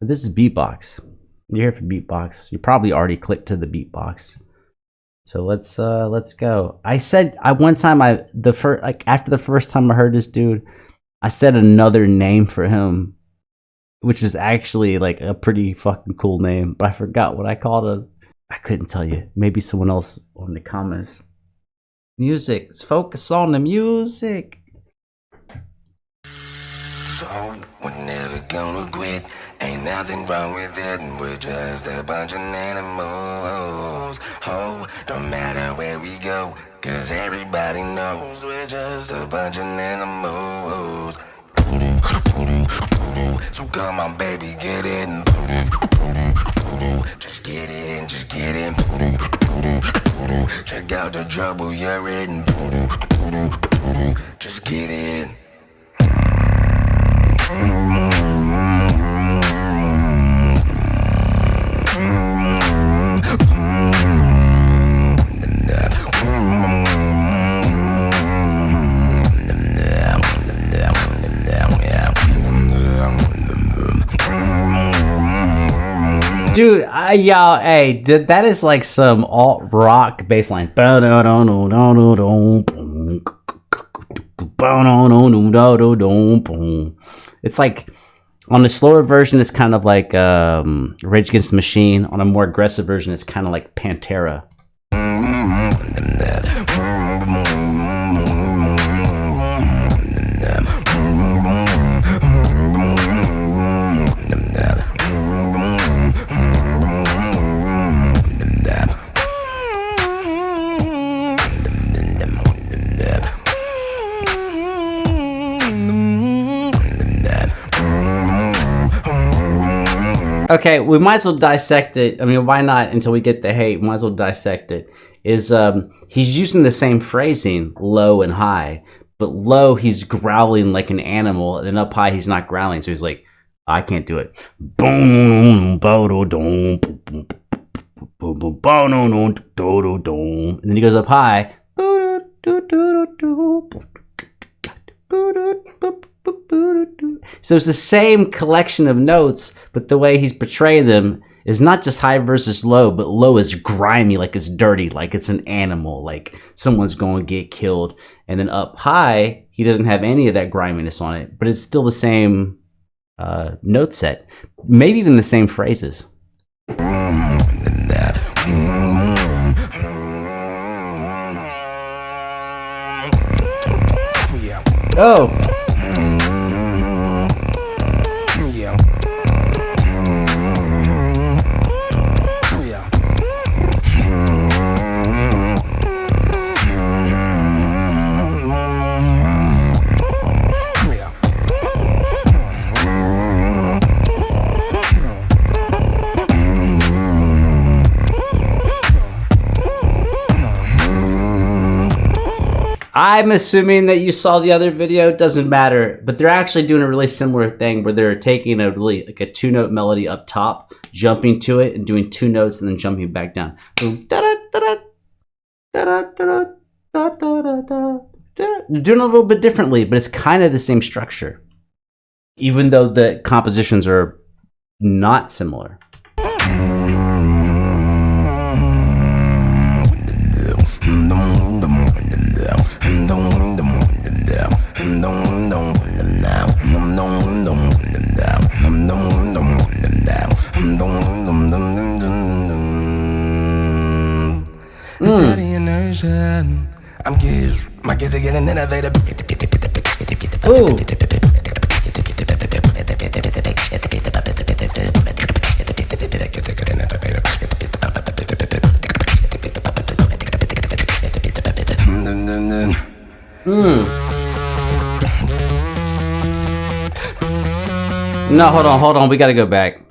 This is Beatbox. You're here for Beatbox. You probably already clicked to the Beatbox. So let's go. I said one time after the first time I heard this dude, I said another name for him, which is actually like a pretty fucking cool name, but I forgot what I called him. I couldn't tell you. Maybe someone else on the comments. Music. Let's focus on the music. So we're never gonna quit. Ain't nothing wrong with it. We're just a bunch of animals. Oh, don't matter where we go, cause everybody knows we're just a bunch of animals. So come on, baby, get in. Just get in, just get in. Check out the trouble you're in. Just get in. Dude, y'all, hey, that is like some alt rock bass line. It's like on the slower version, it's kind of like Rage Against the Machine. On a more aggressive version, it's kind of like Pantera. Okay, we might as well dissect it. I mean, why not until we get the hate? Might as well dissect it. He's using the same phrasing, low and high, but low he's growling like an animal, and then up high he's not growling, so he's like, I can't do it. And then he goes up high. So it's the same collection of notes, but the way he's portraying them is not just high versus low, but low is grimy, like it's dirty, like it's an animal, like someone's going to get killed. And then up high, he doesn't have any of that griminess on it, but it's still the same note set, maybe even the same phrases. Oh. I'm assuming that you saw the other video. It doesn't matter, but they're actually doing a really similar thing where they're taking a really like a 2-note melody up top, jumping to it and doing 2 notes and then jumping back down. They're doing a little bit differently, but it's kind of the same structure, even though the compositions are not similar. Inertia. I'm good. My kids are getting innovative. Ooh. No, hold on. We gotta go back.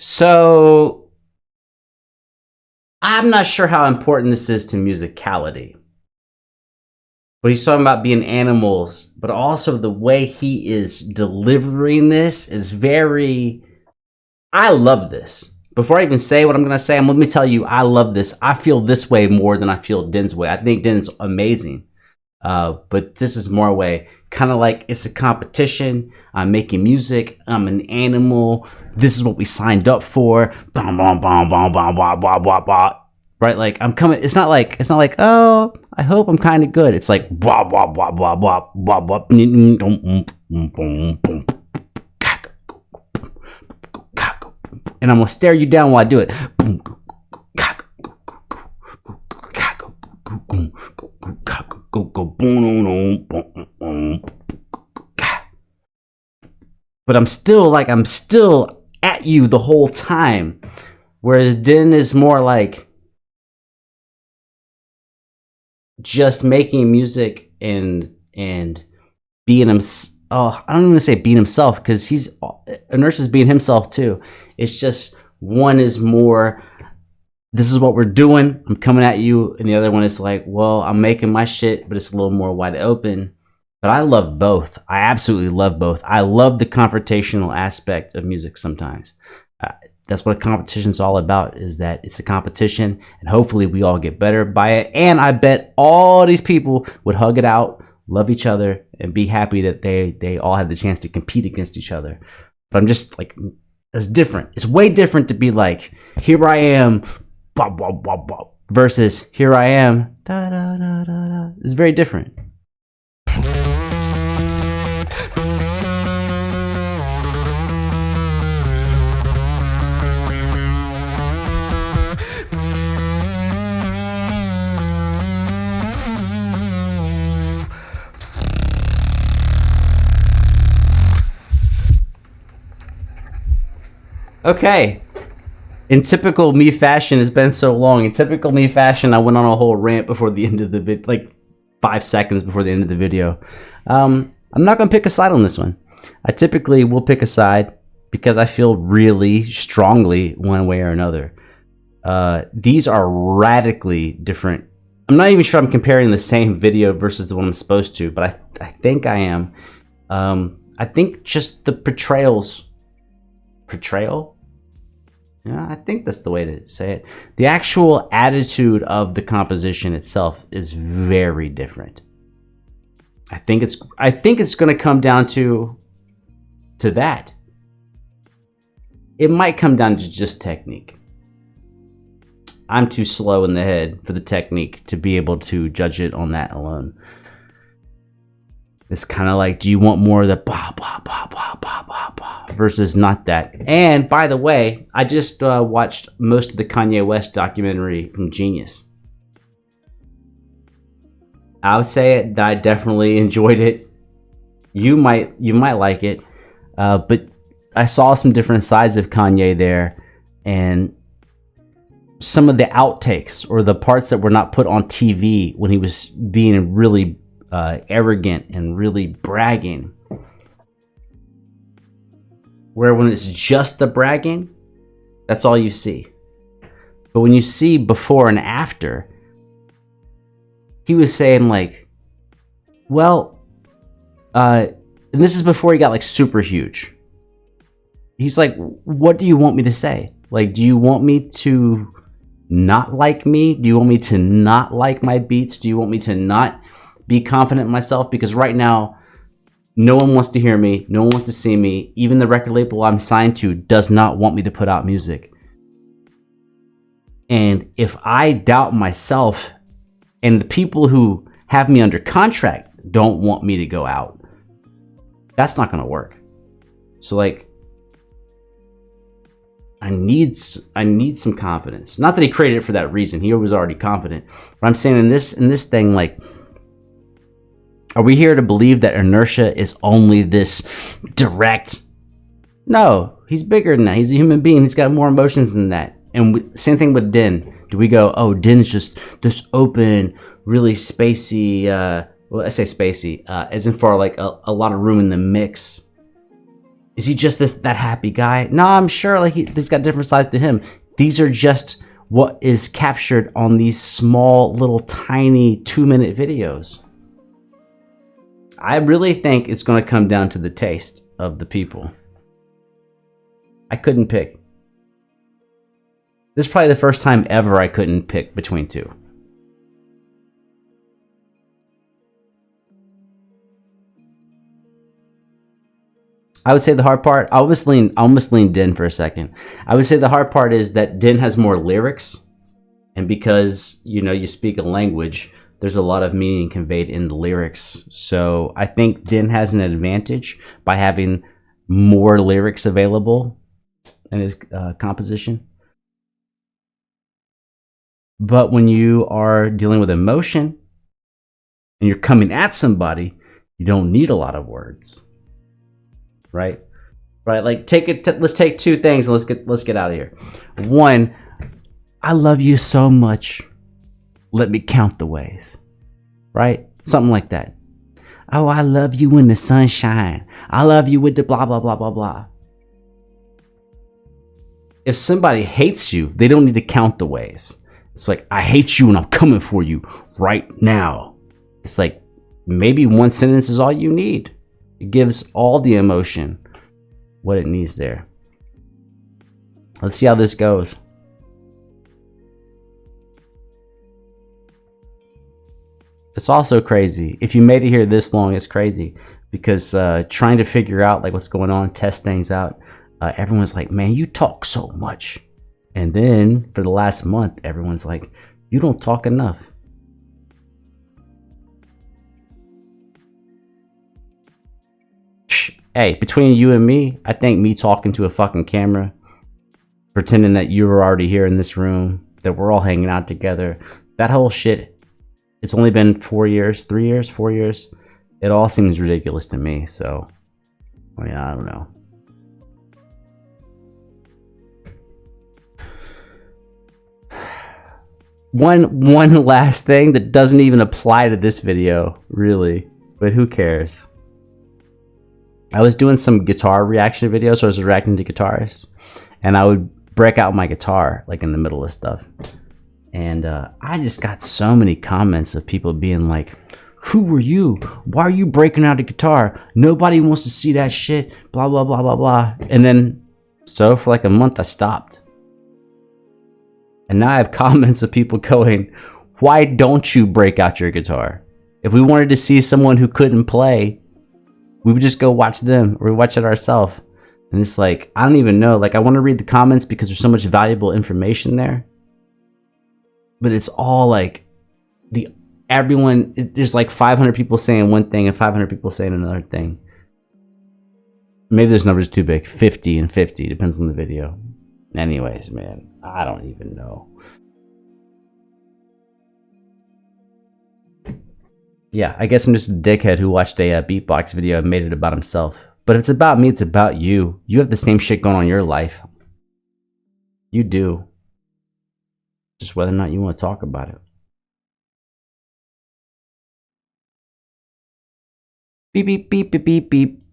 So, I'm not sure how important this is to musicality. But he's talking about being animals, but also the way he is delivering this is very... I love this. Before I even say what I'm going to say, let me tell you, I love this. I feel this way more than I feel Den's way. I think Den's amazing. But this is more way, kind of like it's a competition. I'm making music. I'm an animal. This is what we signed up for. Blah, blah, blah, blah, blah, blah, blah, blah, blah. Right? Like I'm coming. It's not like, oh, I hope I'm kind of good. It's like blah, blah, blah, blah, blah, blah, blah. And I'm gonna stare you down while I do it. But I'm still at you the whole time. Whereas Din is more like just making music and being him. Oh, I don't even say being himself, because Inertia's being himself too. It's just one is more, this is what we're doing, I'm coming at you, and the other one is like, well, I'm making my shit, but it's a little more wide open. But I love both. I absolutely love both. I love the confrontational aspect of music sometimes. That's what a competition's all about, is that it's a competition, and hopefully we all get better by it. And I bet all these people would hug it out, love each other, and be happy that they all had the chance to compete against each other. But I'm just like, it's different. It's way different to be like, here I am, blah, blah, blah, blah, versus here I am, da, da, da, da, da. It's very different. Okay. In typical me fashion, it's been so long. In typical me fashion, I went on a whole rant before the end of the video, like 5 seconds before the end of the video. I'm not going to pick a side on this one. I typically will pick a side because I feel really strongly one way or another. These are radically different. I'm not even sure I'm comparing the same video versus the one I'm supposed to, but I think I am. I think just the portrayal? Yeah, I think that's the way to say it. The actual attitude of the composition itself is very different. I think it's going to come down to that. It might come down to just technique. I'm too slow in the head for the technique to be able to judge it on that alone. It's kind of like, do you want more of the blah, blah, blah, blah, blah, blah, blah, versus not that? And by the way, I just watched most of the Kanye West documentary from Genius. I would say it. I definitely enjoyed it. You might like it, but I saw some different sides of Kanye there, and some of the outtakes or the parts that were not put on TV when he was being really arrogant and really bragging, where when it's just the bragging, that's all you see. But when you see before and after, he was saying like, well, and this is before he got like super huge. He's like, what do you want me to say? Like, do you want me to not like me? Do you want me to not like my beats? Do you want me to not be confident in myself? Because right now, no one wants to hear me. No one wants to see me. Even the record label I'm signed to does not want me to put out music. And if I doubt myself, and the people who have me under contract don't want me to go out, that's not going to work. So like, I need some confidence. Not that he created it for that reason. He was already confident. But I'm saying in this thing, like, are we here to believe that Inertia is only this direct? No, he's bigger than that. He's a human being. He's got more emotions than that. And same thing with Din. Do we go, oh, Din's just this open, really spacey, well, I say spacey, as in for like a lot of room in the mix. Is he just that happy guy? No, I'm sure like he's got different sides to him. These are just what is captured on these small, little, tiny 2-minute videos. I really think it's going to come down to the taste of the people. I couldn't pick. This is probably the first time ever I couldn't pick between two. I would say the hard part, I almost lean Din for a second. I would say the hard part is that Din has more lyrics, and because, you know, you speak a language, there's a lot of meaning conveyed in the lyrics. So I think Din has an advantage by having more lyrics available in his composition. But when you are dealing with emotion and you're coming at somebody, you don't need a lot of words, right? Right? Like let's take two things and let's get out of here. One, I love you so much. Let me count the ways, right? Something like that. Oh, I love you when the sun shines. I love you with the blah, blah, blah, blah, blah. If somebody hates you, they don't need to count the ways. It's like, I hate you and I'm coming for you right now. It's like, maybe one sentence is all you need. It gives all the emotion what it needs there. Let's see how this goes. It's also crazy. If you made it here this long, it's crazy because trying to figure out like what's going on, test things out. Everyone's like, man, you talk so much. And then for the last month, everyone's like, you don't talk enough. Hey, between you and me, I think me talking to a fucking camera, pretending that you were already here in this room, that we're all hanging out together, that whole shit, it's only been 4 years, 3 years, 4 years. It all seems ridiculous to me. So, I mean, I don't know. One last thing that doesn't even apply to this video, really, but who cares? I was doing some guitar reaction videos, so I was reacting to guitarists, and I would break out my guitar like in the middle of stuff. And I just got so many comments of people being like, who are you? Why are you breaking out a guitar? Nobody wants to see that shit. Blah, blah, blah, blah, blah. And then, so for like a month, I stopped. And now I have comments of people going, why don't you break out your guitar? If we wanted to see someone who couldn't play, we would just go watch them or watch it ourselves. And it's like, I don't even know. Like, I want to read the comments because there's so much valuable information there. But it's all like there's like 500 people saying one thing and 500 people saying another thing. Maybe this number's too big. 50 and 50, depends on the video. Anyways, man, I don't even know. Yeah, I guess I'm just a dickhead who watched a beatbox video and made it about himself. But if it's about me, it's about you. You have the same shit going on in your life. You do. Just whether or not you want to talk about it. Beep, beep, beep, beep, beep, beep.